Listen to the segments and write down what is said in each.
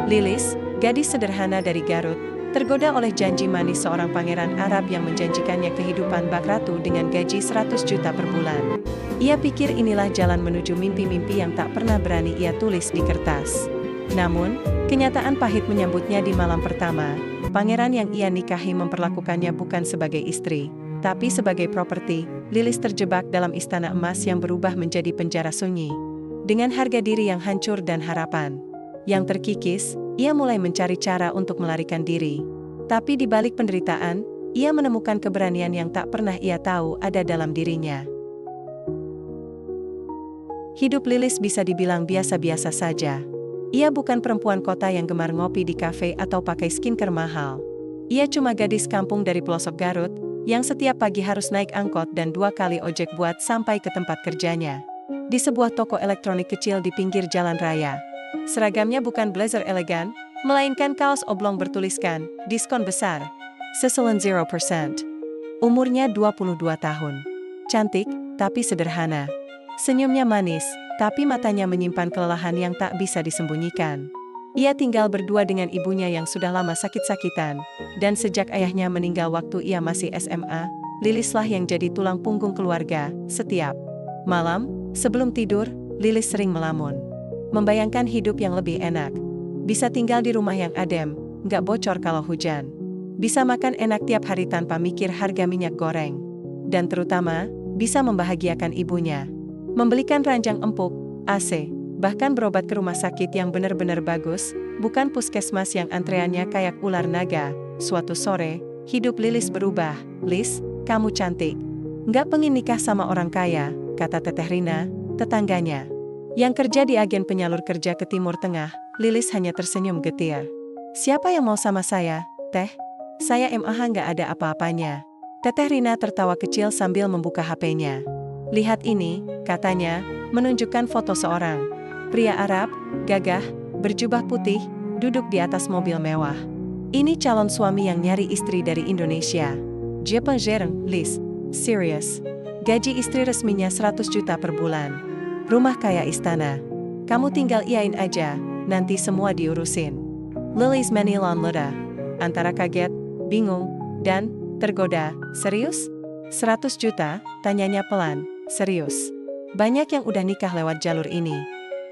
Lilis, gadis sederhana dari Garut, tergoda oleh janji manis seorang pangeran Arab yang menjanjikannya kehidupan bak ratu dengan gaji 100 juta per bulan. Ia pikir inilah jalan menuju mimpi-mimpi yang tak pernah berani ia tulis di kertas. Namun, kenyataan pahit menyambutnya di malam pertama. Pangeran yang ia nikahi memperlakukannya bukan sebagai istri, tapi sebagai properti. Lilis terjebak dalam istana emas yang berubah menjadi penjara sunyi. Dengan harga diri yang hancur dan harapan yang terkikis, ia mulai mencari cara untuk melarikan diri. Tapi di balik penderitaan, ia menemukan keberanian yang tak pernah ia tahu ada dalam dirinya. Hidup Lilis bisa dibilang biasa-biasa saja. Ia bukan perempuan kota yang gemar ngopi di kafe atau pakai skincare mahal. Ia cuma gadis kampung dari pelosok Garut, yang setiap pagi harus naik angkot dan 2 kali ojek buat sampai ke tempat kerjanya. Di sebuah toko elektronik kecil di pinggir jalan raya. Seragamnya bukan blazer elegan, melainkan kaos oblong bertuliskan, diskon besar. Seselan 0%. Umurnya 22 tahun. Cantik, tapi sederhana. Senyumnya manis, tapi matanya menyimpan kelelahan yang tak bisa disembunyikan. Ia tinggal berdua dengan ibunya yang sudah lama sakit-sakitan, dan sejak ayahnya meninggal waktu ia masih SMA, Lilislah yang jadi tulang punggung keluarga. Setiap malam, sebelum tidur, Lilis sering melamun. Membayangkan hidup yang lebih enak. Bisa tinggal di rumah yang adem, nggak bocor kalau hujan. Bisa makan enak tiap hari tanpa mikir harga minyak goreng. Dan terutama, bisa membahagiakan ibunya. Membelikan ranjang empuk, AC, bahkan berobat ke rumah sakit yang benar-benar bagus, bukan puskesmas yang antreannya kayak ular naga. Suatu sore, hidup Lilis berubah. "Lis, kamu cantik. Nggak pengen nikah sama orang kaya," kata Teteh Rina, tetangganya. Yang kerja di agen penyalur kerja ke Timur Tengah. Lilis hanya tersenyum getir. "Siapa yang mau sama saya, Teh? Saya MAH nggak ada apa-apanya." Teteh Rina tertawa kecil sambil membuka HP-nya. "Lihat ini," katanya, menunjukkan foto seorang pria Arab, gagah, berjubah putih, duduk di atas mobil mewah. Ini calon suami yang nyari istri dari Indonesia. "Je peux gérer, Lis. Serius. Gaji istri resminya 100 juta per bulan. Rumah kayak istana. Kamu tinggal iyain aja, nanti semua diurusin." Lilis menilon ludah. Antara kaget, bingung, dan tergoda. "Serius? 100 juta? Tanyanya pelan. "Serius. Banyak yang udah nikah lewat jalur ini.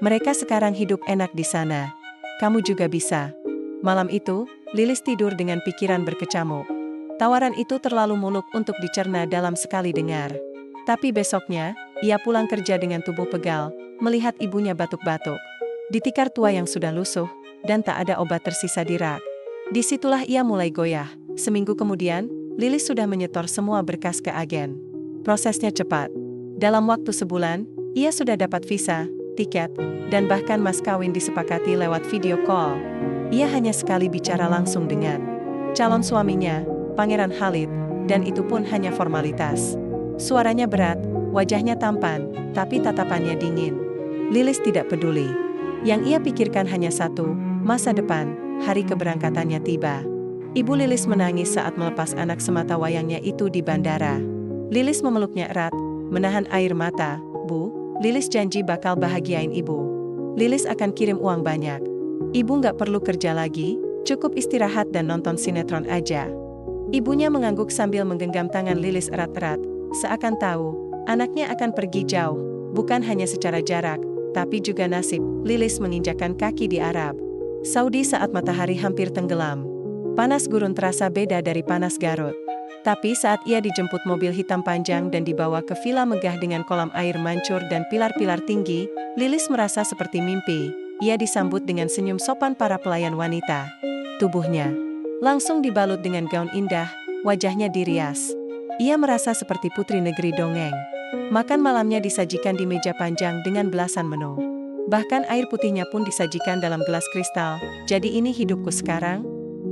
Mereka sekarang hidup enak di sana. Kamu juga bisa." Malam itu, Lilis tidur dengan pikiran berkecamuk. Tawaran itu terlalu muluk untuk dicerna dalam sekali dengar. Tapi besoknya, ia pulang kerja dengan tubuh pegal, melihat ibunya batuk-batuk. Di tikar tua yang sudah lusuh, dan tak ada obat tersisa di rak. Disitulah ia mulai goyah. Seminggu kemudian, Lilis sudah menyetor semua berkas ke agen. Prosesnya cepat. Dalam waktu sebulan, ia sudah dapat visa, tiket, dan bahkan mas kawin disepakati lewat video call. Ia hanya sekali bicara langsung dengan calon suaminya, Pangeran Khalid, dan itu pun hanya formalitas. Suaranya berat, wajahnya tampan, tapi tatapannya dingin. Lilis tidak peduli. Yang ia pikirkan hanya satu, masa depan. Hari keberangkatannya tiba. Ibu Lilis menangis saat melepas anak semata wayangnya itu di bandara. Lilis memeluknya erat, menahan air mata. "Bu, Lilis janji bakal bahagiain ibu. Lilis akan kirim uang banyak. Ibu nggak perlu kerja lagi, cukup istirahat dan nonton sinetron aja." Ibunya mengangguk sambil menggenggam tangan Lilis erat-erat. Seakan tahu, anaknya akan pergi jauh, bukan hanya secara jarak, tapi juga nasib. Lilis menginjakkan kaki di Arab Saudi saat matahari hampir tenggelam. Panas gurun terasa beda dari panas Garut. Tapi saat ia dijemput mobil hitam panjang dan dibawa ke villa megah dengan kolam air mancur dan pilar-pilar tinggi, Lilis merasa seperti mimpi. Ia disambut dengan senyum sopan para pelayan wanita. Tubuhnya langsung dibalut dengan gaun indah, wajahnya dirias. Ia merasa seperti putri negeri dongeng. Makan malamnya disajikan di meja panjang dengan belasan menu. Bahkan air putihnya pun disajikan dalam gelas kristal. "Jadi ini hidupku sekarang?"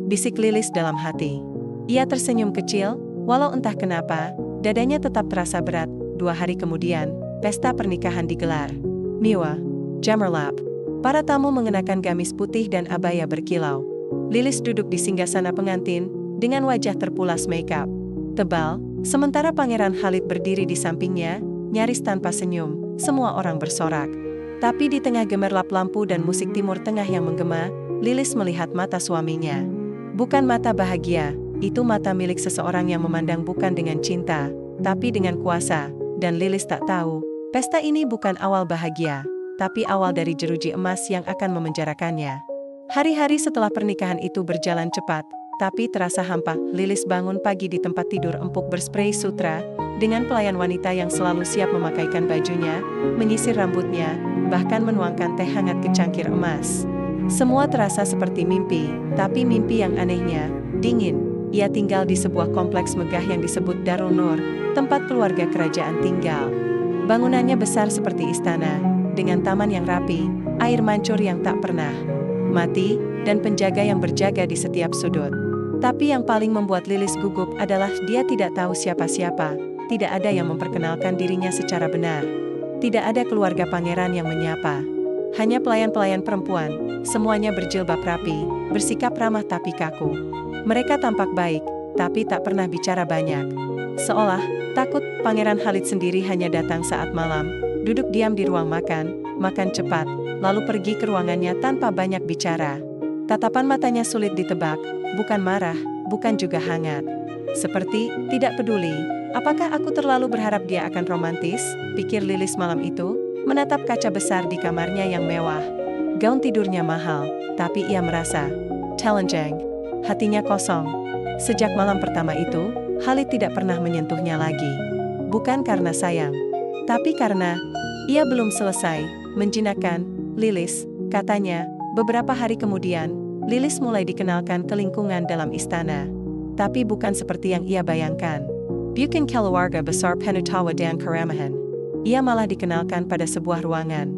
bisik Lilis dalam hati. Ia tersenyum kecil, walau entah kenapa, dadanya tetap terasa berat. 2 hari kemudian, pesta pernikahan digelar. Miwa, Jamerlap. Para tamu mengenakan gamis putih dan abaya berkilau. Lilis duduk di singgasana pengantin, dengan wajah terpulas makeup tebal, sementara Pangeran Khalid berdiri di sampingnya, nyaris tanpa senyum. Semua orang bersorak. Tapi di tengah gemerlap lampu dan musik Timur Tengah yang menggema, Lilis melihat mata suaminya. Bukan mata bahagia, itu mata milik seseorang yang memandang bukan dengan cinta, tapi dengan kuasa. Dan Lilis tak tahu, pesta ini bukan awal bahagia, tapi awal dari jeruji emas yang akan memenjarakannya. Hari-hari setelah pernikahan itu berjalan cepat, tapi terasa hampa. Lilis bangun pagi di tempat tidur empuk berspray sutra, dengan pelayan wanita yang selalu siap memakaikan bajunya, menyisir rambutnya, bahkan menuangkan teh hangat ke cangkir emas. Semua terasa seperti mimpi, tapi mimpi yang anehnya, dingin. Ia tinggal di sebuah kompleks megah yang disebut Darul Nur, tempat keluarga kerajaan tinggal. Bangunannya besar seperti istana, dengan taman yang rapi, air mancur yang tak pernah mati, dan penjaga yang berjaga di setiap sudut. Tapi yang paling membuat Lilis gugup adalah dia tidak tahu siapa-siapa, tidak ada yang memperkenalkan dirinya secara benar. Tidak ada keluarga pangeran yang menyapa. Hanya pelayan-pelayan perempuan, semuanya berjilbab rapi, bersikap ramah tapi kaku. Mereka tampak baik, tapi tak pernah bicara banyak. Seolah takut, Pangeran Khalid sendiri hanya datang saat malam, duduk diam di ruang makan, makan cepat, lalu pergi ke ruangannya tanpa banyak bicara. Tatapan matanya sulit ditebak, bukan marah, bukan juga hangat. Seperti tidak peduli, apakah aku terlalu berharap dia akan romantis, pikir Lilis malam itu, menatap kaca besar di kamarnya yang mewah. Gaun tidurnya mahal, tapi ia merasa telanjang. Hatinya kosong. Sejak malam pertama itu, Khalid tidak pernah menyentuhnya lagi. Bukan karena sayang, tapi karena ia belum selesai menjinakkan Lilis, katanya. Beberapa hari kemudian, Lilis mulai dikenalkan ke lingkungan dalam istana. Tapi bukan seperti yang ia bayangkan. Bukan keluarga besar Penutawa dan Karamahan. Ia malah dikenalkan pada sebuah ruangan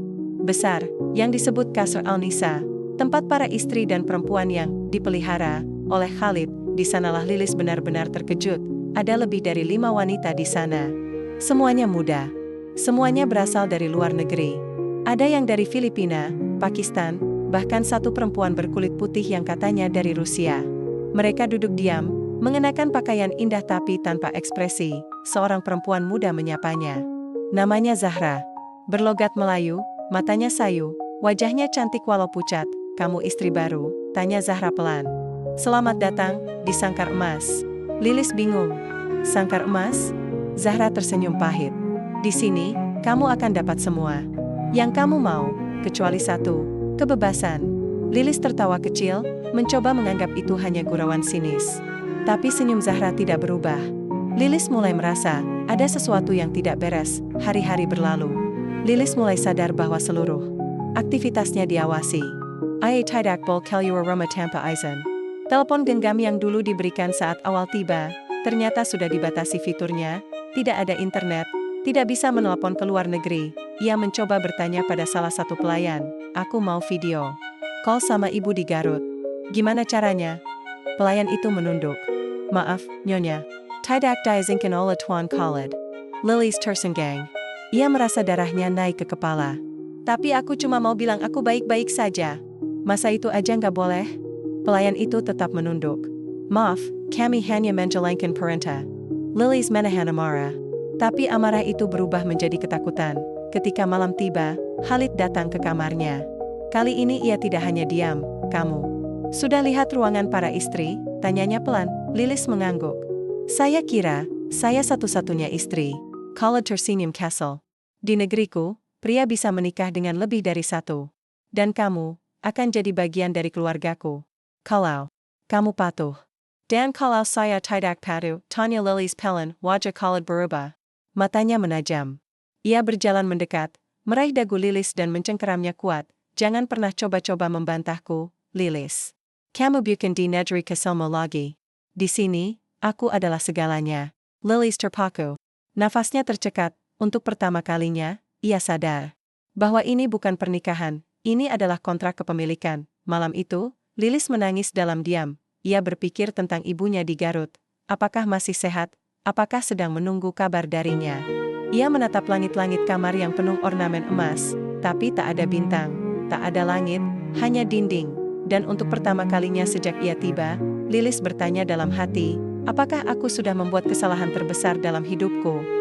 besar, yang disebut Kasr Al-Nisa, tempat para istri dan perempuan yang dipelihara oleh Khalid. Di sanalah Lilis benar-benar terkejut, ada lebih dari 5 wanita di sana. Semuanya muda. Semuanya berasal dari luar negeri. Ada yang dari Filipina, Pakistan, bahkan satu perempuan berkulit putih yang katanya dari Rusia. Mereka duduk diam, mengenakan pakaian indah tapi tanpa ekspresi. Seorang perempuan muda menyapanya. Namanya Zahra. Berlogat Melayu, matanya sayu, wajahnya cantik walau pucat. Kamu istri baru? Tanya Zahra pelan. Selamat datang, di Sangkar Emas. Lilis bingung. Sangkar Emas? Zahra tersenyum pahit. Di sini, kamu akan dapat semua yang kamu mau, kecuali satu, kebebasan. Lilis tertawa kecil, mencoba menganggap itu hanya gurauan sinis. Tapi senyum Zahra tidak berubah. Lilis mulai merasa, ada sesuatu yang tidak beres. Hari-hari berlalu. Lilis mulai sadar bahwa seluruh aktivitasnya diawasi. Ai tidak bol keluar rumah tanpa izin. Telepon genggam yang dulu diberikan saat awal tiba, ternyata sudah dibatasi fiturnya, tidak ada internet, tidak bisa menelepon ke luar negeri. Ia mencoba bertanya pada salah satu pelayan, aku mau video call sama ibu di Garut. Gimana caranya? Pelayan itu menunduk. Maaf, Nyonya. Tidak diizinkan oleh Tuan Khalid. Lilis tersenggang. Ia merasa darahnya naik ke kepala. Tapi aku cuma mau bilang aku baik-baik saja. Masa itu aja nggak boleh? Pelayan itu tetap menunduk. Maaf, kami hanya menjalankan perintah. Lilis menahan amarah. Tapi amarah itu berubah menjadi ketakutan. Ketika malam tiba, Khalid datang ke kamarnya. Kali ini ia tidak hanya diam. Kamu sudah lihat ruangan para istri? Tanyanya pelan. Lilis mengangguk. Saya kira, saya satu-satunya istri. Khalid tersenyum Castle. Di negeriku, pria bisa menikah dengan lebih dari satu. Dan kamu akan jadi bagian dari keluargaku. Kalau kamu patuh. Dan kalau saya tidak patuh, tanya Lilis pelan, wajah Khalid berubah. Matanya menajam. Ia berjalan mendekat, meraih dagu Lilis dan mencengkeramnya kuat. Jangan pernah coba-coba membantahku, Lilis. Kamu bukan di negeri keselmu lagi. Di sini, aku adalah segalanya. Lilis terpaku. Nafasnya tercekat. Untuk pertama kalinya, ia sadar bahwa ini bukan pernikahan, ini adalah kontrak kepemilikan. Malam itu, Lilis menangis dalam diam. Ia berpikir tentang ibunya di Garut. Apakah masih sehat? Apakah sedang menunggu kabar darinya? Ia menatap langit-langit kamar yang penuh ornamen emas, tapi tak ada bintang, tak ada langit, hanya dinding. Dan untuk pertama kalinya sejak ia tiba, Lilis bertanya dalam hati, apakah aku sudah membuat kesalahan terbesar dalam hidupku?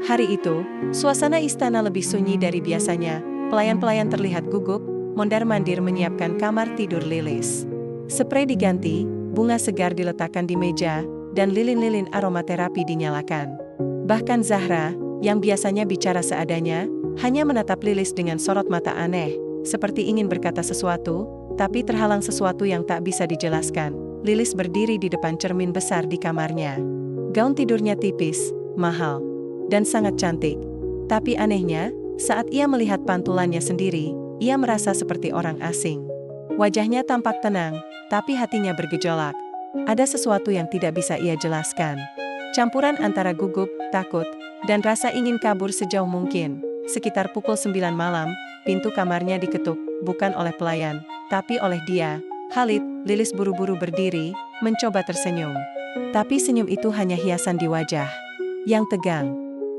Hari itu, suasana istana lebih sunyi dari biasanya. Pelayan-pelayan terlihat gugup, mondar-mandir menyiapkan kamar tidur Lilis. Sprei diganti, bunga segar diletakkan di meja, dan lilin-lilin aromaterapi dinyalakan. Bahkan Zahra, yang biasanya bicara seadanya, hanya menatap Lilis dengan sorot mata aneh, seperti ingin berkata sesuatu, tapi terhalang sesuatu yang tak bisa dijelaskan. Lilis berdiri di depan cermin besar di kamarnya. Gaun tidurnya tipis, mahal, dan sangat cantik. Tapi anehnya, saat ia melihat pantulannya sendiri, ia merasa seperti orang asing. Wajahnya tampak tenang, tapi hatinya bergejolak. Ada sesuatu yang tidak bisa ia jelaskan. Campuran antara gugup, takut, dan rasa ingin kabur sejauh mungkin. Sekitar pukul 9 malam, pintu kamarnya diketuk, bukan oleh pelayan, tapi oleh dia, Khalid. Lilis buru-buru berdiri, mencoba tersenyum. Tapi senyum itu hanya hiasan di wajah yang tegang.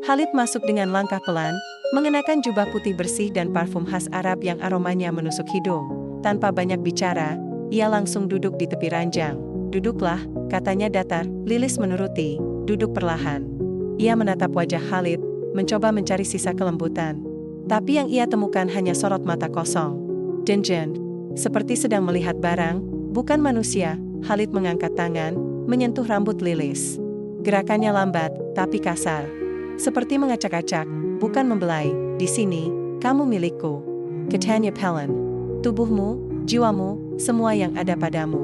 Khalid masuk dengan langkah pelan, mengenakan jubah putih bersih dan parfum khas Arab yang aromanya menusuk hidung. Tanpa banyak bicara, ia langsung duduk di tepi ranjang. "Duduklah," katanya datar. Lilis menuruti, duduk perlahan. Ia menatap wajah Khalid, mencoba mencari sisa kelembutan. Tapi yang ia temukan hanya sorot mata kosong. Denjen, seperti sedang melihat barang, bukan manusia. Khalid mengangkat tangan, menyentuh rambut Lilis. Gerakannya lambat, tapi kasar. Seperti mengacak-acak, bukan membelai. "Di sini, kamu milikku," katanya pelan. "Tubuhmu, jiwamu, semua yang ada padamu."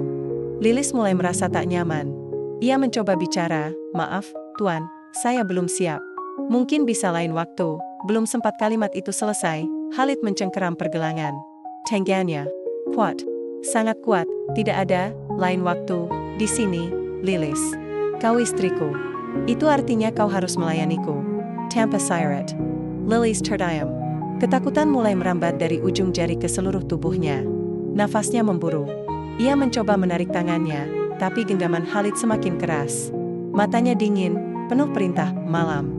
Lilis mulai merasa tak nyaman. Ia mencoba bicara, "Maaf, Tuan, saya belum siap. Mungkin bisa lain waktu." Belum sempat kalimat itu selesai, Khalid mencengkeram pergelangan. Tangannya kuat, sangat kuat. "Tidak ada lain waktu di sini, Lilis. Kau istriku. Itu artinya kau harus melayaniku tanpa syarat." Lilis terdiam. Ketakutan mulai merambat dari ujung jari ke seluruh tubuhnya. Nafasnya memburu. Ia mencoba menarik tangannya, tapi genggaman Khalid semakin keras. Matanya dingin, penuh perintah, "Malam."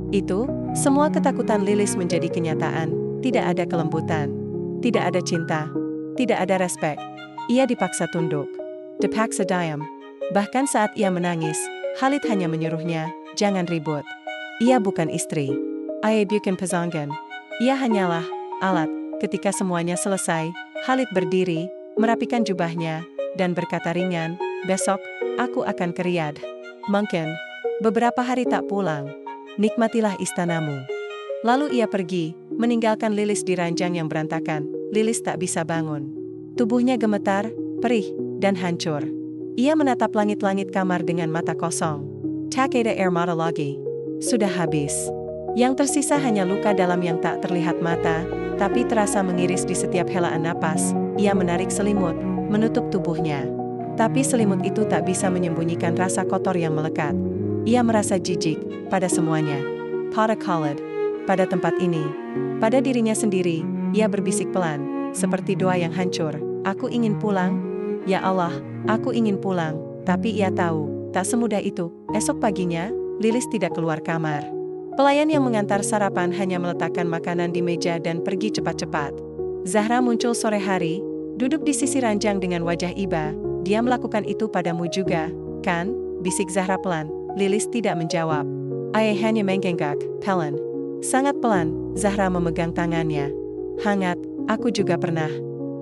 Itu, semua ketakutan Lilis menjadi kenyataan. Tidak ada kelembutan, tidak ada cinta, tidak ada respek. Ia dipaksa tunduk, dipaksa diam. Bahkan saat ia menangis, Khalid hanya menyuruhnya, "Jangan ribut. Ia bukan istri. Ia bukan pasangan. Ia hanyalah alat." Ketika semuanya selesai, Khalid berdiri, merapikan jubahnya, dan berkata ringan, "Besok, aku akan ke Riyadh. Mungkin beberapa hari tak pulang. Nikmatilah istanamu." Lalu ia pergi, meninggalkan Lilis di ranjang yang berantakan. Lilis tak bisa bangun. Tubuhnya gemetar, perih, dan hancur. Ia menatap langit-langit kamar dengan mata kosong. Tak ada air mata lagi. Sudah habis. Yang tersisa hanya luka dalam yang tak terlihat mata, tapi terasa mengiris di setiap helaan napas. Ia menarik selimut, menutup tubuhnya. Tapi selimut itu tak bisa menyembunyikan rasa kotor yang melekat. Ia merasa jijik pada semuanya. Pada Khalid, pada tempat ini, pada dirinya sendiri. Ia berbisik pelan, seperti doa yang hancur, "Aku ingin pulang. Ya Allah, aku ingin pulang." Tapi ia tahu, tak semudah itu. Esok paginya, Lilis tidak keluar kamar. Pelayan yang mengantar sarapan hanya meletakkan makanan di meja dan pergi cepat-cepat. Zahra muncul sore hari, duduk di sisi ranjang dengan wajah iba. "Dia melakukan itu padamu juga, kan?" bisik Zahra pelan. Lilis tidak menjawab. "Ayah hanya mengenggak, pelan." Sangat pelan, Zahra memegang tangannya. "Hangat, aku juga pernah.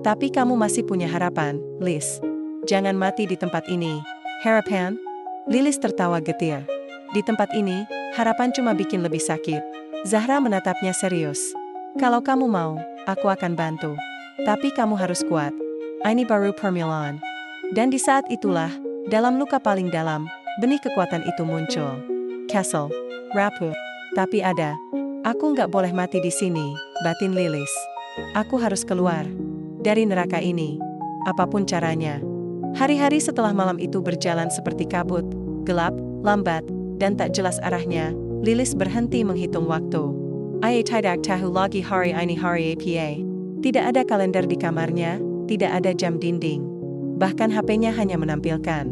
Tapi kamu masih punya harapan, Liz. Jangan mati di tempat ini." "Harapan?" Lilis tertawa getir. "Di tempat ini, harapan cuma bikin lebih sakit." Zahra menatapnya serius. "Kalau kamu mau, aku akan bantu. Tapi kamu harus kuat. Ini baru permulaan." Dan di saat itulah, dalam luka paling dalam, benih kekuatan itu muncul. "Castle, rapuh. Tapi ada. Aku nggak boleh mati di sini," batin Lilis. "Aku harus keluar dari neraka ini. Apapun caranya." Hari-hari setelah malam itu berjalan seperti kabut, gelap, lambat, dan tak jelas arahnya. Lilis berhenti menghitung waktu. "Ia tidak tahu lagi hari ini hari apa." Tidak ada kalender di kamarnya, tidak ada jam dinding. Bahkan HP-nya hanya menampilkan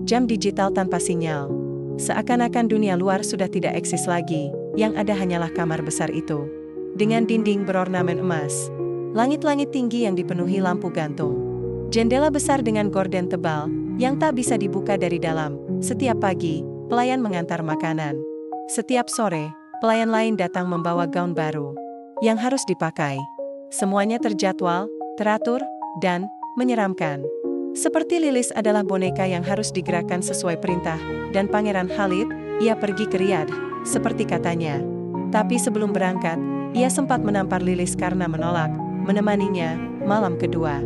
jam digital tanpa sinyal. Seakan-akan dunia luar sudah tidak eksis lagi, yang ada hanyalah kamar besar itu. Dengan dinding berornamen emas. Langit-langit tinggi yang dipenuhi lampu gantung. Jendela besar dengan gorden tebal, yang tak bisa dibuka dari dalam. Setiap pagi, pelayan mengantar makanan. Setiap sore, pelayan lain datang membawa gaun baru yang harus dipakai. Semuanya terjadwal, teratur, dan menyeramkan. Seperti Lilis adalah boneka yang harus digerakkan sesuai perintah, dan Pangeran Khalid, ia pergi ke Riyadh, seperti katanya. Tapi sebelum berangkat, ia sempat menampar Lilis karena menolak menemaninya malam kedua.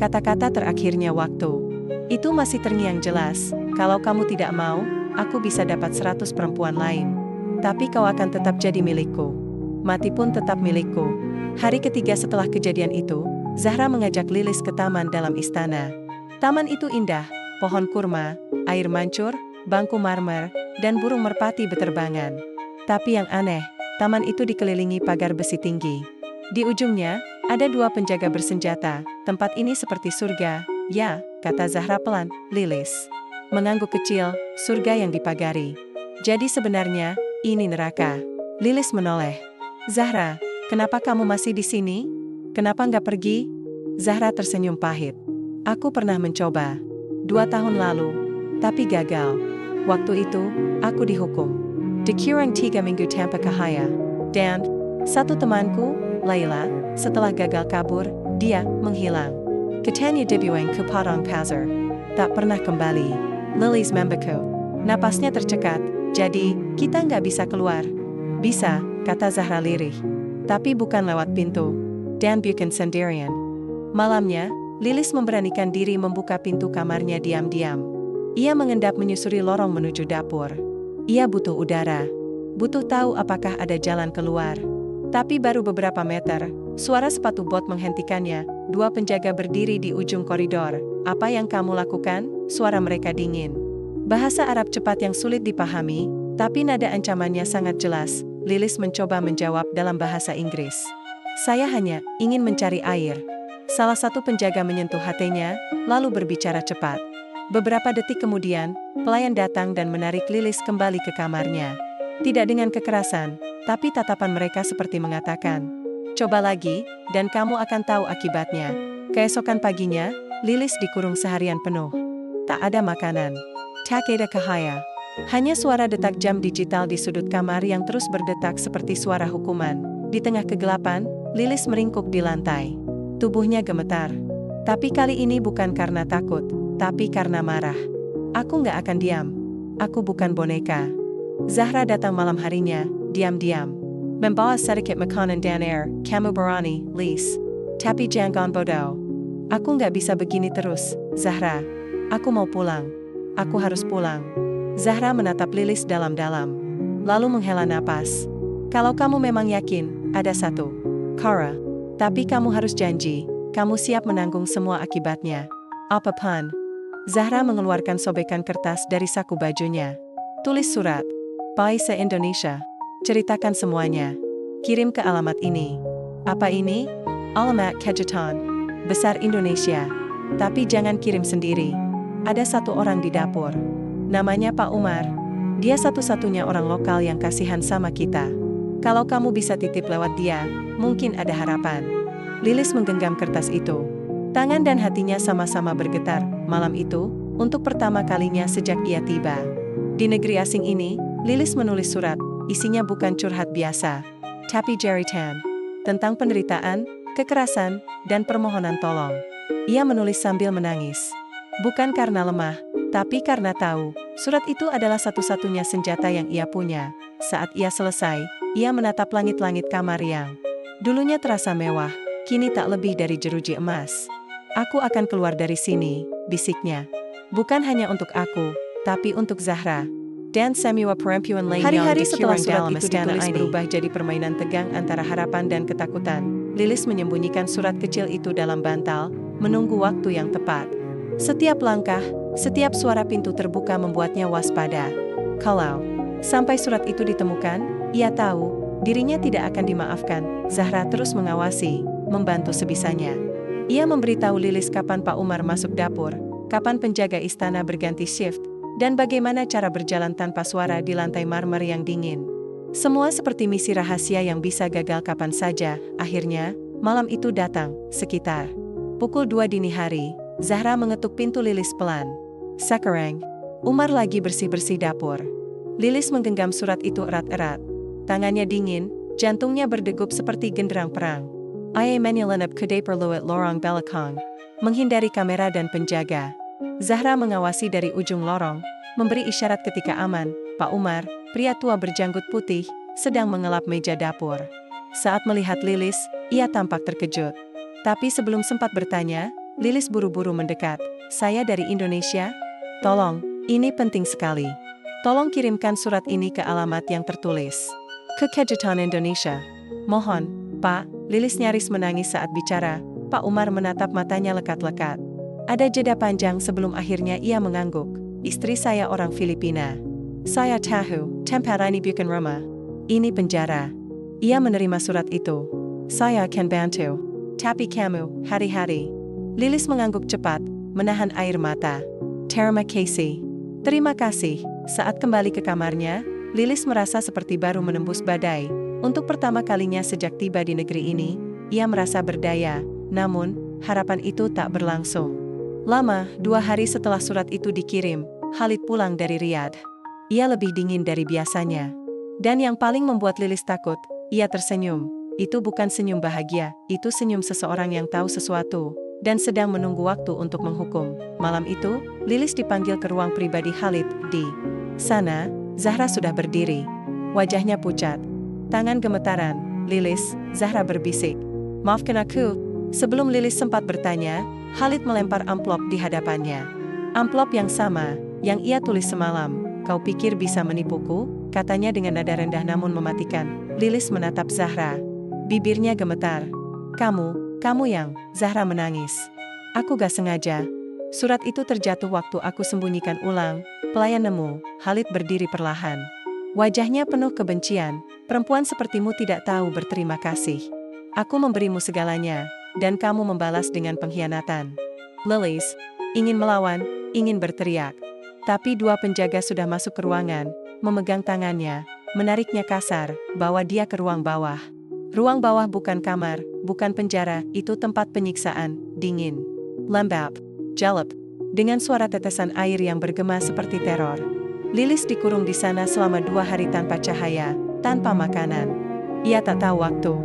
Kata-kata terakhirnya waktu itu masih terngiang jelas, kalau kamu tidak mau, aku bisa dapat 100 perempuan lain. Tapi kau akan tetap jadi milikku. Mati pun tetap milikku. Hari ketiga setelah kejadian itu, Zahra mengajak Lilis ke taman dalam istana. Taman itu indah, pohon kurma, air mancur, bangku marmer, dan burung merpati beterbangan. Tapi yang aneh, taman itu dikelilingi pagar besi tinggi. Di ujungnya, ada 2 penjaga bersenjata. Tempat ini seperti surga, ya, kata Zahra pelan. Lilis mengangguk kecil, surga yang dipagari. Jadi sebenarnya, ini neraka. Lilis menoleh. Zahra, kenapa kamu masih di sini? Kenapa nggak pergi? Zahra tersenyum pahit. Aku pernah mencoba. 2 tahun lalu. Tapi gagal. Waktu itu, aku dihukum. Dikurang 3 minggu tanpa cahaya. Dan, satu temanku, Laila, setelah gagal kabur, dia menghilang. Katanya dibuang ke padang pasir. Tak pernah kembali. Lilis membeku. Napasnya tercekat, jadi, kita nggak bisa keluar. Bisa, kata Zahra lirih. Tapi bukan lewat pintu. Dan bukan sendirian. Malamnya, Lilis memberanikan diri membuka pintu kamarnya diam-diam. Ia mengendap menyusuri lorong menuju dapur. Ia butuh udara. Butuh tahu apakah ada jalan keluar. Tapi baru beberapa meter, suara sepatu bot menghentikannya. 2 penjaga berdiri di ujung koridor. Apa yang kamu lakukan? Suara mereka dingin. Bahasa Arab cepat yang sulit dipahami, tapi nada ancamannya sangat jelas. Lilis mencoba menjawab dalam bahasa Inggris. Saya hanya ingin mencari air. Salah satu penjaga menyentuh hatinya, lalu berbicara cepat. Beberapa detik kemudian, pelayan datang dan menarik Lilis kembali ke kamarnya. Tidak dengan kekerasan, tapi tatapan mereka seperti mengatakan, coba lagi, dan kamu akan tahu akibatnya. Keesokan paginya, Lilis dikurung seharian penuh. Tak ada makanan. Tak ada cahaya. Hanya suara detak jam digital di sudut kamar yang terus berdetak seperti suara hukuman. Di tengah kegelapan, Lilis meringkuk di lantai. Tubuhnya gemetar. Tapi kali ini bukan karena takut, tapi karena marah. Aku nggak akan diam. Aku bukan boneka. Zahra datang malam harinya, diam-diam. Membawa sedikit makanan dan air, kamu berani, Lis. Tapi jangan bodoh. Aku nggak bisa begini terus, Zahra. Aku mau pulang. Aku harus pulang. Zahra menatap Lilis dalam-dalam. Lalu menghela napas. Kalau kamu memang yakin, ada satu cara. Tapi kamu harus janji, kamu siap menanggung semua akibatnya. Apapun. Zahra mengeluarkan sobekan kertas dari saku bajunya. Tulis surat. Paisa Indonesia. Ceritakan semuanya. Kirim ke alamat ini. Apa ini? Alamat Kejutan. Besar Indonesia. Tapi jangan kirim sendiri. Ada satu orang di dapur. Namanya Pak Umar. Dia satu-satunya orang lokal yang kasihan sama kita. Kalau kamu bisa titip lewat dia, mungkin ada harapan. Lilis menggenggam kertas itu. Tangan dan hatinya sama-sama bergetar. Malam itu, untuk pertama kalinya sejak ia tiba di negeri asing ini, Lilis menulis surat. Isinya bukan curhat biasa, tapi jeritan tentang penderitaan, kekerasan, dan permohonan tolong. Ia menulis sambil menangis. Bukan karena lemah, tapi karena tahu, surat itu adalah satu-satunya senjata yang ia punya. Saat ia selesai, ia menatap langit-langit kamar yang dulunya terasa mewah, kini tak lebih dari jeruji emas. Aku akan keluar dari sini, bisiknya. Bukan hanya untuk aku, tapi untuk Zahra. Dan semua perempuan lain yang Hari-hari setelah dikurang dalam surat itu istana ditulis ini berubah jadi permainan tegang antara harapan dan ketakutan. Lilis menyembunyikan surat kecil itu dalam bantal, menunggu waktu yang tepat. Setiap langkah, setiap suara pintu terbuka membuatnya waspada. Kalau sampai surat itu ditemukan, ia tahu, dirinya tidak akan dimaafkan. Zahra terus mengawasi, membantu sebisanya. Ia memberitahu Lilis kapan Pak Umar masuk dapur, kapan penjaga istana berganti shift, dan bagaimana cara berjalan tanpa suara di lantai marmer yang dingin. Semua seperti misi rahasia yang bisa gagal kapan saja. Akhirnya, malam itu datang, sekitar pukul 2 dini hari. Zahra mengetuk pintu Lilis pelan. Sekarang, Umar lagi bersih-bersih dapur. Lilis menggenggam surat itu erat-erat. Tangannya dingin, jantungnya berdegup seperti genderang perang. Ia menyelinap ke perluit lorong belakang, menghindari kamera dan penjaga. Zahra mengawasi dari ujung lorong, memberi isyarat ketika aman. Pak Umar, pria tua berjanggut putih, sedang mengelap meja dapur. Saat melihat Lilis, ia tampak terkejut. Tapi sebelum sempat bertanya, Lilis buru-buru mendekat. Saya dari Indonesia? Tolong, ini penting sekali. Tolong kirimkan surat ini ke alamat yang tertulis. Ke Kejutan Indonesia. Mohon, Pak. Lilis nyaris menangis saat bicara. Pak Umar menatap matanya lekat-lekat. Ada jeda panjang sebelum akhirnya ia mengangguk. Istri saya orang Filipina. Saya tahu, tempat ini bukan rumah. Ini penjara. Ia menerima surat itu. Saya akan bantu. Tapi kamu, hari-hari. Lilis mengangguk cepat, menahan air mata. Terima kasih. Terima kasih. Saat kembali ke kamarnya, Lilis merasa seperti baru menembus badai. Untuk pertama kalinya sejak tiba di negeri ini, ia merasa berdaya. Namun, harapan itu tak berlangsung. Lama, 2 hari setelah surat itu dikirim, Khalid pulang dari Riyadh. Ia lebih dingin dari biasanya. Dan yang paling membuat Lilis takut, ia tersenyum. Itu bukan senyum bahagia, itu senyum seseorang yang tahu sesuatu, dan sedang menunggu waktu untuk menghukum. Malam itu, Lilis dipanggil ke ruang pribadi Khalid. Di sana, Zahra sudah berdiri. Wajahnya pucat. Tangan gemetaran. Lilis, Zahra berbisik. Maafkan aku. Sebelum Lilis sempat bertanya, Khalid melempar amplop di hadapannya. Amplop yang sama, yang ia tulis semalam. Kau pikir bisa menipuku? Katanya dengan nada rendah namun mematikan. Lilis menatap Zahra. Bibirnya gemetar. Kamu yang, Zahra menangis. Aku gak sengaja. Surat itu terjatuh waktu aku sembunyikan ulang. Pelayan nemu, Khalid berdiri perlahan. Wajahnya penuh kebencian. Perempuan sepertimu tidak tahu berterima kasih. Aku memberimu segalanya, dan kamu membalas dengan pengkhianatan. Lilis ingin melawan, ingin berteriak. Tapi 2 penjaga sudah masuk ke ruangan, memegang tangannya, menariknya kasar, bawa dia ke ruang bawah. Ruang bawah bukan kamar, bukan penjara, itu tempat penyiksaan, dingin, lembab, jalap, dengan suara tetesan air yang bergema seperti teror. Lilis dikurung di sana selama 2 hari tanpa cahaya, tanpa makanan. Ia tak tahu waktu.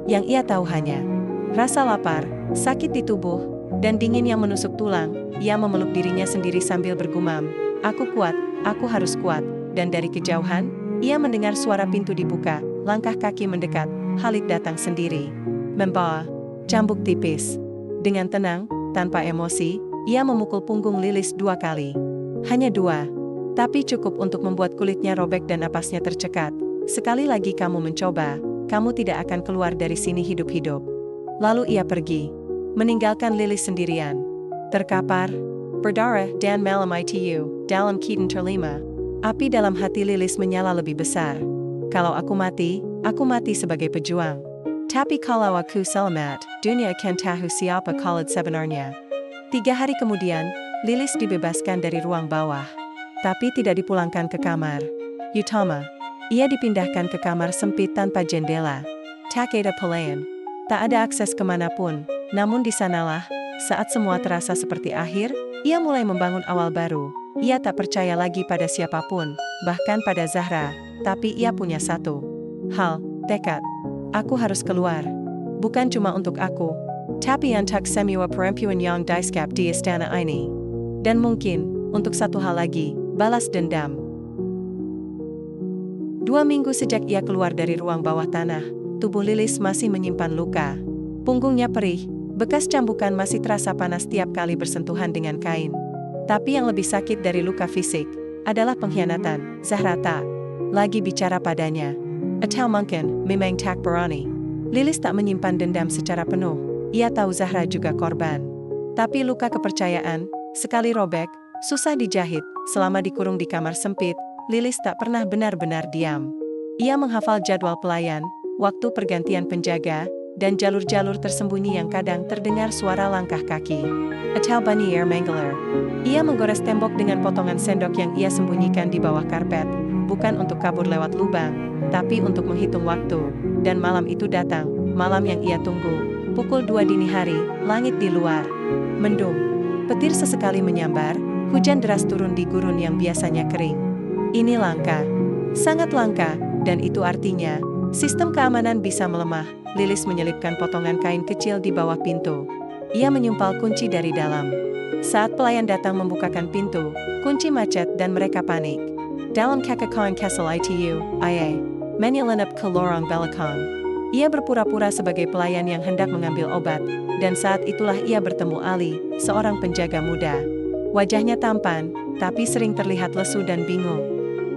Yang ia tahu hanya rasa lapar, sakit di tubuh, dan dingin yang menusuk tulang. Ia memeluk dirinya sendiri sambil bergumam, aku kuat, aku harus kuat. Dan dari kejauhan, ia mendengar suara pintu dibuka, langkah kaki mendekat. Khalid datang sendiri, membawa cambuk tipis. Dengan tenang, tanpa emosi, ia memukul punggung Lilis 2 kali. Hanya 2. Tapi cukup untuk membuat kulitnya robek dan napasnya tercekat. Sekali lagi kamu mencoba, kamu tidak akan keluar dari sini hidup-hidup. Lalu ia pergi, meninggalkan Lilis sendirian. Terkapar, berdarah, dan malam itu, dalam keadaan terlima. Api dalam hati Lilis menyala lebih besar. Kalau aku mati sebagai pejuang. Tapi kalau aku selamat, dunia akan tahu siapa Khalid sebenarnya. 3 hari kemudian, Lilis dibebaskan dari ruang bawah. Tapi tidak dipulangkan ke kamar utama. Ia dipindahkan ke kamar sempit tanpa jendela. Tak ada pelayan. Tak ada akses kemanapun. Namun di sanalah, saat semua terasa seperti akhir, ia mulai membangun awal baru. Ia tak percaya lagi pada siapapun, bahkan pada Zahra. Tapi ia punya satu hal, tekad. Aku harus keluar. Bukan cuma untuk aku, tapi untuk semua perempuan yang disekap di istana ini. Dan mungkin, untuk satu hal lagi, balas dendam. 2 minggu sejak ia keluar dari ruang bawah tanah, tubuh Lilis masih menyimpan luka. Punggungnya perih, bekas cambukan masih terasa panas tiap kali bersentuhan dengan kain. Tapi yang lebih sakit dari luka fisik, adalah pengkhianatan. Zahra tak lagi bicara padanya. Atau mungkin, memang tak berani. Lilis tak menyimpan dendam secara penuh. Ia tahu Zahra juga korban. Tapi luka kepercayaan, sekali robek, susah dijahit. Selama dikurung di kamar sempit, Lilis tak pernah benar-benar diam. Ia menghafal jadwal pelayan, waktu pergantian penjaga, dan jalur-jalur tersembunyi yang kadang terdengar suara langkah kaki. Atau bunyi air mangler. Ia menggores tembok dengan potongan sendok yang ia sembunyikan di bawah karpet, bukan untuk kabur lewat lubang, tapi untuk menghitung waktu. Dan malam itu datang, malam yang ia tunggu. Pukul 2 dini hari, langit di luar mendung. Petir sesekali menyambar, hujan deras turun di gurun yang biasanya kering. Ini langka, sangat langka, dan itu artinya Sistem keamanan bisa melemah. Lilis menyelipkan potongan kain kecil di bawah pintu. Ia menyumpal kunci dari dalam. Saat pelayan datang membukakan pintu, kunci macet dan mereka panik. Dalam kakakon kesel itu, ia menyelinap ke lorong belakang. Ia berpura-pura sebagai pelayan yang hendak mengambil obat, dan saat itulah ia bertemu Ali, seorang penjaga muda. Wajahnya tampan, tapi sering terlihat lesu dan bingung.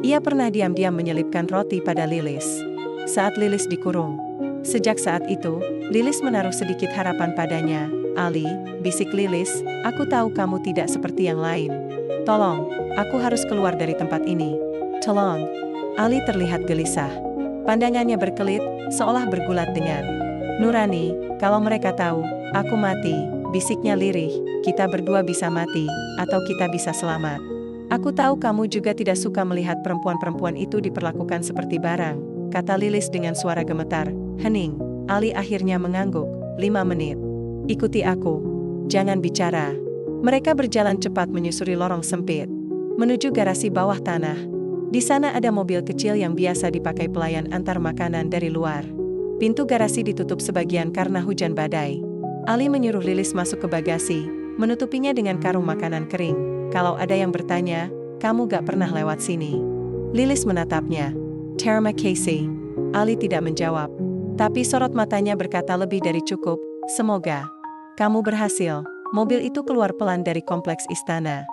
Ia pernah diam-diam menyelipkan roti pada Lilis saat Lilis dikurung. Sejak saat itu, Lilis menaruh sedikit harapan padanya. Ali, bisik Lilis, aku tahu kamu tidak seperti yang lain. Tolong, aku harus keluar dari tempat ini. Tolong. Ali terlihat gelisah. Pandangannya berkelit, seolah bergulat dengan nurani. Kalau mereka tahu, aku mati, bisiknya lirih, kita berdua bisa mati, atau kita bisa selamat. Aku tahu kamu juga tidak suka melihat perempuan-perempuan itu diperlakukan seperti barang, kata Lilis dengan suara gemetar. Hening. Ali akhirnya mengangguk. 5 menit. Ikuti aku. Jangan bicara. Mereka berjalan cepat menyusuri lorong sempit menuju garasi bawah tanah. Di sana ada mobil kecil yang biasa dipakai pelayan antar makanan dari luar. Pintu garasi ditutup sebagian karena hujan badai. Ali menyuruh Lilis masuk ke bagasi, menutupinya dengan karung makanan kering. Kalau ada yang bertanya, kamu gak pernah lewat sini. Lilis menatapnya. Terima kasih. Ali tidak menjawab. Tapi sorot matanya berkata lebih dari cukup, semoga kamu berhasil. Mobil itu keluar pelan dari kompleks istana.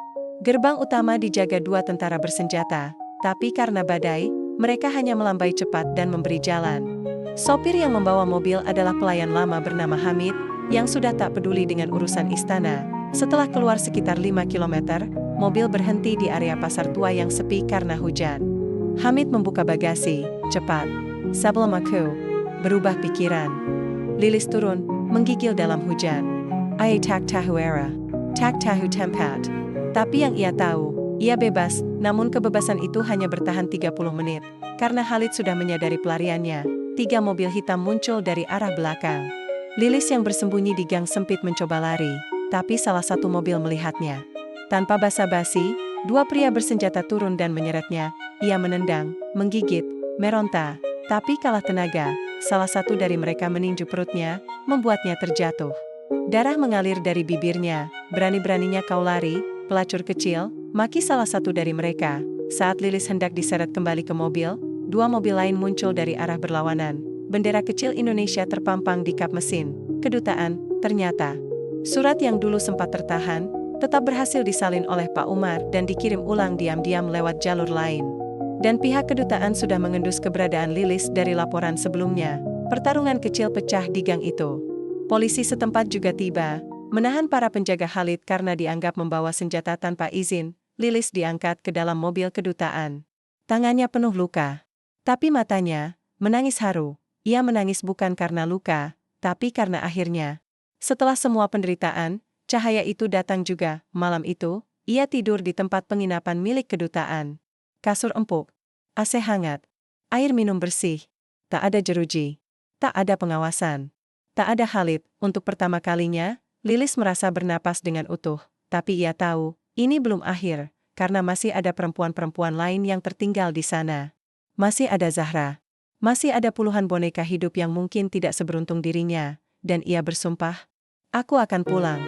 Gerbang utama dijaga 2 tentara bersenjata, tapi karena badai, mereka hanya melambai cepat dan memberi jalan. Sopir yang membawa mobil adalah pelayan lama bernama Hamid, yang sudah tak peduli dengan urusan istana. Setelah keluar sekitar 5 km, mobil berhenti di area pasar tua yang sepi karena hujan. Hamid membuka bagasi, cepat. Sebelum aku berubah pikiran. Lilis turun, menggigil dalam hujan. Ia tak tahu era, tak tahu tempat. Tapi yang ia tahu, ia bebas, namun kebebasan itu hanya bertahan 30 menit. Karena Khalid sudah menyadari pelariannya, 3 mobil hitam muncul dari arah belakang. Lilis yang bersembunyi di gang sempit mencoba lari, tapi salah satu mobil melihatnya. Tanpa basa-basi, 2 pria bersenjata turun dan menyeretnya. Ia menendang, menggigit, meronta, tapi kalah tenaga. Salah satu dari mereka meninju perutnya, membuatnya terjatuh. Darah mengalir dari bibirnya. Berani-beraninya kau lari, pelacur kecil, maki salah satu dari mereka. Saat Lilis hendak diseret kembali ke mobil, 2 mobil lain muncul dari arah berlawanan. Bendera kecil Indonesia terpampang di kap mesin. Kedutaan, ternyata. Surat yang dulu sempat tertahan, tetap berhasil disalin oleh Pak Umar dan dikirim ulang diam-diam lewat jalur lain. Dan pihak kedutaan sudah mengendus keberadaan Lilis dari laporan sebelumnya. Pertarungan kecil pecah di gang itu. Polisi setempat juga tiba, menahan para penjaga Khalid karena dianggap membawa senjata tanpa izin. Lilis diangkat ke dalam mobil kedutaan. Tangannya penuh luka. Tapi matanya menangis haru. Ia menangis bukan karena luka, tapi karena akhirnya. Setelah semua penderitaan, cahaya itu datang juga. Malam itu, ia tidur di tempat penginapan milik kedutaan. Kasur empuk, AC hangat, air minum bersih. Tak ada jeruji. Tak ada pengawasan. Tak ada Khalid. Untuk pertama kalinya, Lilis merasa bernapas dengan utuh. Tapi ia tahu, ini belum akhir, karena masih ada perempuan-perempuan lain yang tertinggal di sana. Masih ada Zahra. Masih ada puluhan boneka hidup yang mungkin tidak seberuntung dirinya. Dan ia bersumpah, aku akan pulang.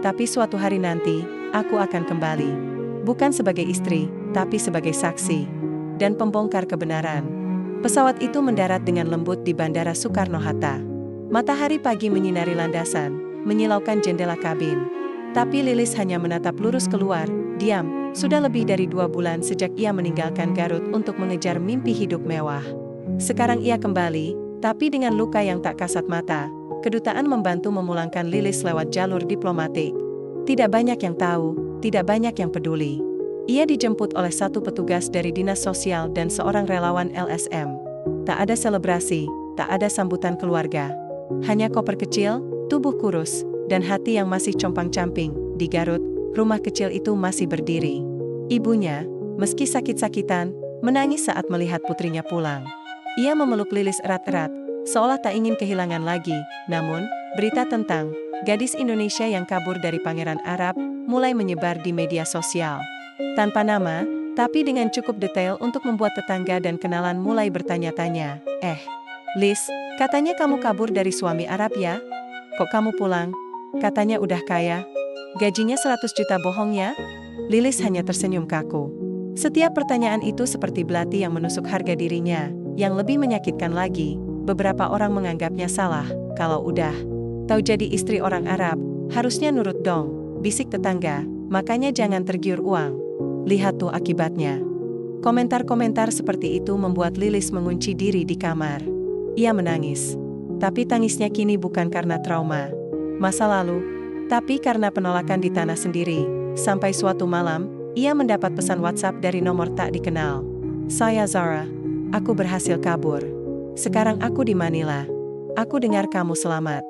Tapi suatu hari nanti, aku akan kembali. Bukan sebagai istri, tapi sebagai saksi. Dan pembongkar kebenaran. Pesawat itu mendarat dengan lembut di Bandara Soekarno-Hatta. Matahari pagi menyinari landasan, menyilaukan jendela kabin. Tapi Lilis hanya menatap lurus keluar, diam. Sudah lebih dari 2 bulan sejak ia meninggalkan Garut untuk mengejar mimpi hidup mewah. Sekarang ia kembali, tapi dengan luka yang tak kasat mata. Kedutaan membantu memulangkan Lilis lewat jalur diplomatik. Tidak banyak yang tahu, tidak banyak yang peduli. Ia dijemput oleh satu petugas dari Dinas Sosial dan seorang relawan LSM. Tak ada selebrasi, tak ada sambutan keluarga. Hanya koper kecil, tubuh kurus, dan hati yang masih compang-camping. Di Garut, rumah kecil itu masih berdiri. Ibunya, meski sakit-sakitan, menangis saat melihat putrinya pulang. Ia memeluk Lilis erat-erat, seolah tak ingin kehilangan lagi. Namun, berita tentang gadis Indonesia yang kabur dari Pangeran Arab mulai menyebar di media sosial. Tanpa nama, tapi dengan cukup detail untuk membuat tetangga dan kenalan mulai bertanya-tanya, Liz, katanya kamu kabur dari suami Arab ya? Kok kamu pulang? Katanya udah kaya. Gajinya 100 juta bohong ya? Lilis hanya tersenyum kaku. Setiap pertanyaan itu seperti belati yang menusuk harga dirinya. Yang lebih menyakitkan lagi, beberapa orang menganggapnya salah. Kalau udah tahu jadi istri orang Arab, harusnya nurut dong, bisik tetangga. Makanya jangan tergiur uang. Lihat tuh akibatnya. Komentar-komentar seperti itu membuat Lilis mengunci diri di kamar. Ia menangis. Tapi tangisnya kini bukan karena trauma masa lalu, tapi karena penolakan di tanah sendiri. Sampai suatu malam, ia mendapat pesan WhatsApp dari nomor tak dikenal. Saya Zara. Aku berhasil kabur. Sekarang aku di Manila. Aku dengar kamu selamat.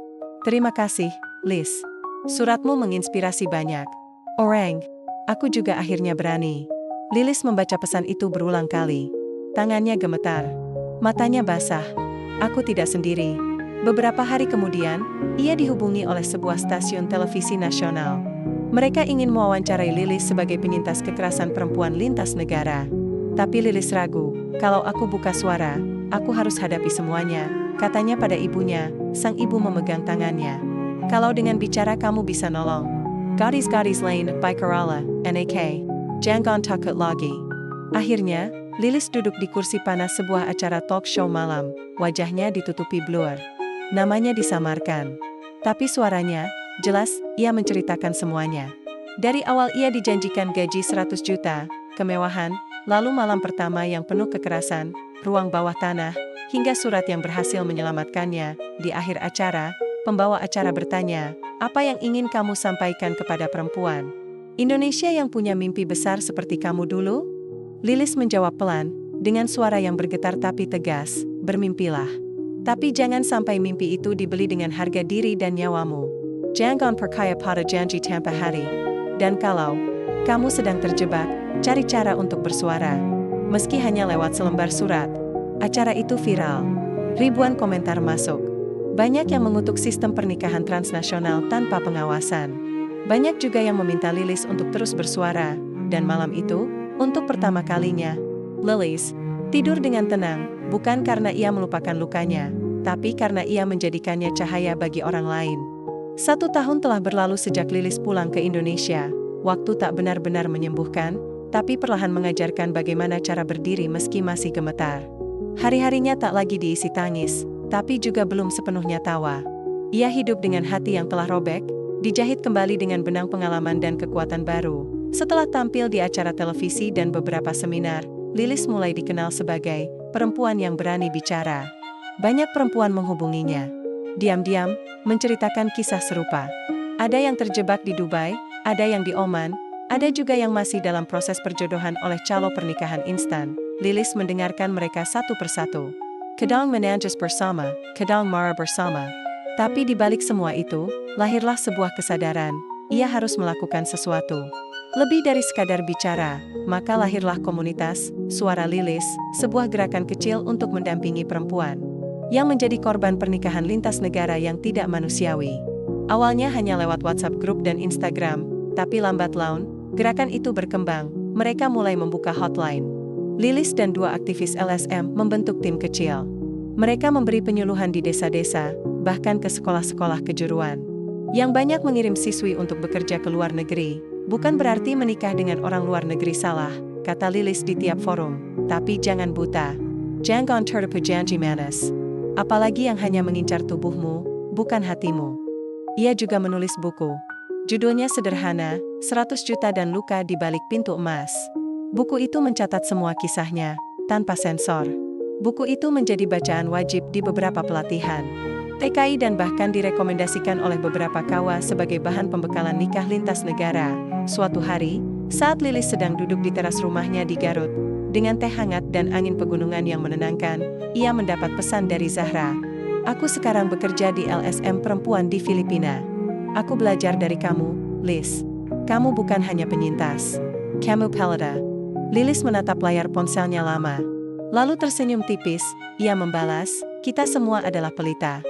Terima kasih, Liz. Suratmu menginspirasi banyak orang. Aku juga akhirnya berani. Lilis membaca pesan itu berulang kali. Tangannya gemetar. Matanya basah. Aku tidak sendiri. Beberapa hari kemudian, ia dihubungi oleh sebuah stasiun televisi nasional. Mereka ingin mewawancarai Lilis sebagai penyintas kekerasan perempuan lintas negara. Tapi Lilis ragu, kalau aku buka suara, aku harus hadapi semuanya, katanya pada ibunya. Sang ibu memegang tangannya. Kalau dengan bicara kamu bisa nolong. Gadis-gadis lain, by Kerala, NAK. Jangan takut lagi. Akhirnya, Lilis duduk di kursi panas sebuah acara talk show malam, wajahnya ditutupi blur. Namanya disamarkan. Tapi suaranya, jelas, ia menceritakan semuanya. Dari awal ia dijanjikan gaji 100 juta, kemewahan, lalu malam pertama yang penuh kekerasan, ruang bawah tanah, hingga surat yang berhasil menyelamatkannya. Di akhir acara, pembawa acara bertanya, apa yang ingin kamu sampaikan kepada perempuan Indonesia yang punya mimpi besar seperti kamu dulu? Lilis menjawab pelan, dengan suara yang bergetar tapi tegas, bermimpilah. Tapi jangan sampai mimpi itu dibeli dengan harga diri dan nyawamu. Jangan percaya pada janji tanpa hari. Dan kalau kamu sedang terjebak, cari cara untuk bersuara. Meski hanya lewat selembar surat. Acara itu viral. Ribuan komentar masuk. Banyak yang mengutuk sistem pernikahan transnasional tanpa pengawasan. Banyak juga yang meminta Lilis untuk terus bersuara. Dan malam itu, untuk pertama kalinya, Lilis tidur dengan tenang, bukan karena ia melupakan lukanya, tapi karena ia menjadikannya cahaya bagi orang lain. 1 tahun telah berlalu sejak Lilis pulang ke Indonesia. Waktu tak benar-benar menyembuhkan, tapi perlahan mengajarkan bagaimana cara berdiri meski masih gemetar. Hari-harinya tak lagi diisi tangis, tapi juga belum sepenuhnya tawa. Ia hidup dengan hati yang telah robek, dijahit kembali dengan benang pengalaman dan kekuatan baru. Setelah tampil di acara televisi dan beberapa seminar, Lilis mulai dikenal sebagai perempuan yang berani bicara. Banyak perempuan menghubunginya. Diam-diam, menceritakan kisah serupa. Ada yang terjebak di Dubai, ada yang di Oman, ada juga yang masih dalam proses perjodohan oleh calo pernikahan instan. Lilis mendengarkan mereka satu persatu. Kadang menangis bersama, kadang marah bersama. Tapi di balik semua itu, lahirlah sebuah kesadaran. Ia harus melakukan sesuatu. Lebih dari sekadar bicara, maka lahirlah komunitas, Suara Lilis, sebuah gerakan kecil untuk mendampingi perempuan yang menjadi korban pernikahan lintas negara yang tidak manusiawi. Awalnya hanya lewat WhatsApp grup dan Instagram, tapi lambat laun, gerakan itu berkembang. Mereka mulai membuka hotline. Lilis dan 2 aktivis LSM membentuk tim kecil. Mereka memberi penyuluhan di desa-desa, bahkan ke sekolah-sekolah kejuruan. Yang banyak mengirim siswi untuk bekerja ke luar negeri. Bukan berarti menikah dengan orang luar negeri salah, kata Lilis di tiap forum. Tapi jangan buta. Jangan tertipu janji manis. Apalagi yang hanya mengincar tubuhmu, bukan hatimu. Ia juga menulis buku. Judulnya sederhana, 100 juta dan luka di balik pintu emas. Buku itu mencatat semua kisahnya, tanpa sensor. Buku itu menjadi bacaan wajib di beberapa pelatihan TKI dan bahkan direkomendasikan oleh beberapa kawa sebagai bahan pembekalan nikah lintas negara. Suatu hari, saat Lilis sedang duduk di teras rumahnya di Garut, dengan teh hangat dan angin pegunungan yang menenangkan, ia mendapat pesan dari Zahra. Aku sekarang bekerja di LSM perempuan di Filipina. Aku belajar dari kamu, Liz. Kamu bukan hanya penyintas. Kamu pelita. Lilis menatap layar ponselnya lama. Lalu tersenyum tipis, ia membalas, kita semua adalah pelita.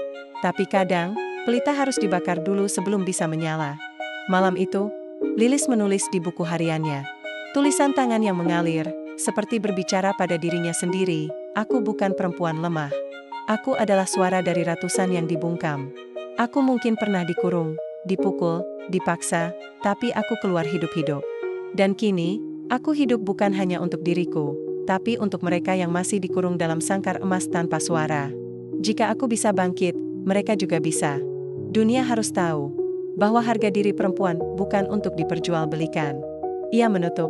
Tapi kadang, pelita harus dibakar dulu sebelum bisa menyala. Malam itu, Lilis menulis di buku hariannya. Tulisan tangan yang mengalir, seperti berbicara pada dirinya sendiri, aku bukan perempuan lemah. Aku adalah suara dari ratusan yang dibungkam. Aku mungkin pernah dikurung, dipukul, dipaksa, tapi aku keluar hidup-hidup. Dan kini, aku hidup bukan hanya untuk diriku, tapi untuk mereka yang masih dikurung dalam sangkar emas tanpa suara. Jika aku bisa bangkit, mereka juga bisa. Dunia harus tahu bahwa harga diri perempuan bukan untuk diperjualbelikan. Ia menutup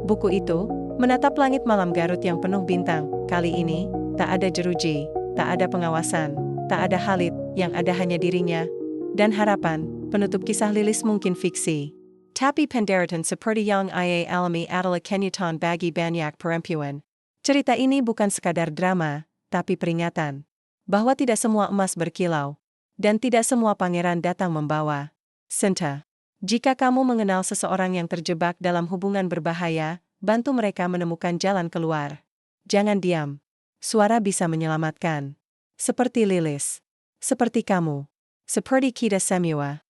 buku itu, menatap langit malam Garut yang penuh bintang. Kali ini, tak ada jeruji, tak ada pengawasan, tak ada Khalid, yang ada hanya dirinya. Dan harapan, penutup kisah Lilis mungkin fiksi. Tapi pendaratan seperti yang ia alami adalah kenyataan bagi banyak perempuan. Cerita ini bukan sekadar drama, tapi peringatan bahwa tidak semua emas berkilau, dan tidak semua pangeran datang membawa cinta. Jika kamu mengenal seseorang yang terjebak dalam hubungan berbahaya, bantu mereka menemukan jalan keluar. Jangan diam. Suara bisa menyelamatkan. Seperti Lilis. Seperti kamu. Seperti kita semua.